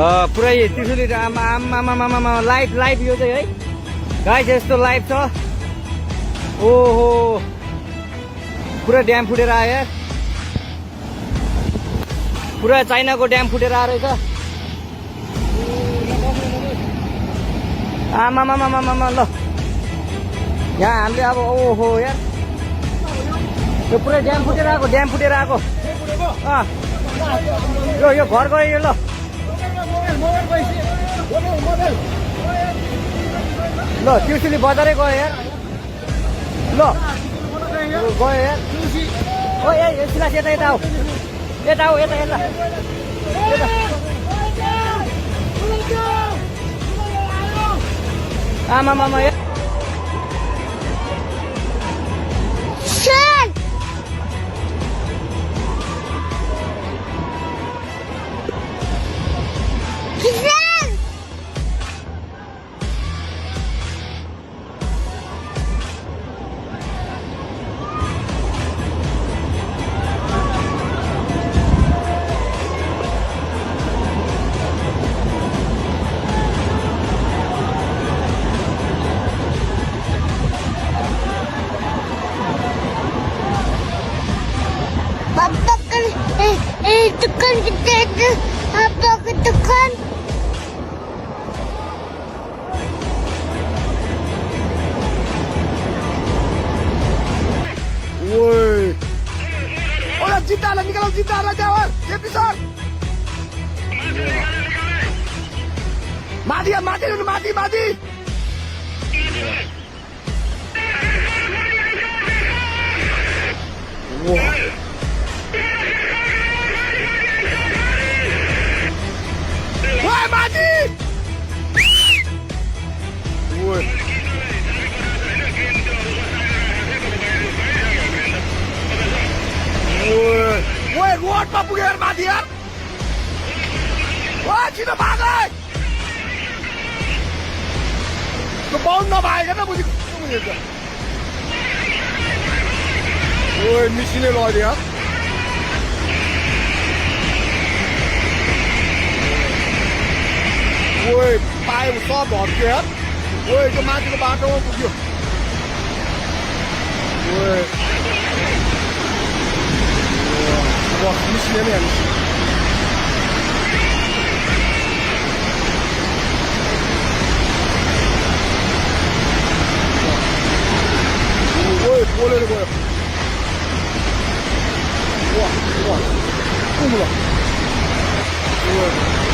पुरै त्रिशुली आमा लाइभ यो चाहिँ है गाइस यस्तो लाइभ छ। ओहो पुरा ड्याम फुटेर आयो यार, पुरा चाइनाको ड्याम फुटेर आएर रहेछ। आमा ल यहाँ हामीले अब ओहो यार यो पुरै ड्याम फुटेर आएको यो घर गयो यो। ल ल त्रिशुली बजारै गयो यार। ल गयो यार। ओ ए सिलास यता आऊ यता आमा यार Tekan kita apa ketekan? Woi, orang cinta lah ni kalau cinta lah jawab, dia pisah. Mati. Wah. Woi mati! Woi. Woi, road pa punya mati ya? Wah, cina banget! Kebon na baik kan bunyi itu. Woi, mesinnya loh dia. Ôi, bay một so bỏ kìa. Ôi, cái má cái ba đâu cũng kìa. Ôi. Wow, ini sini nih. Ôi, boleh boleh. Wah. Ôi.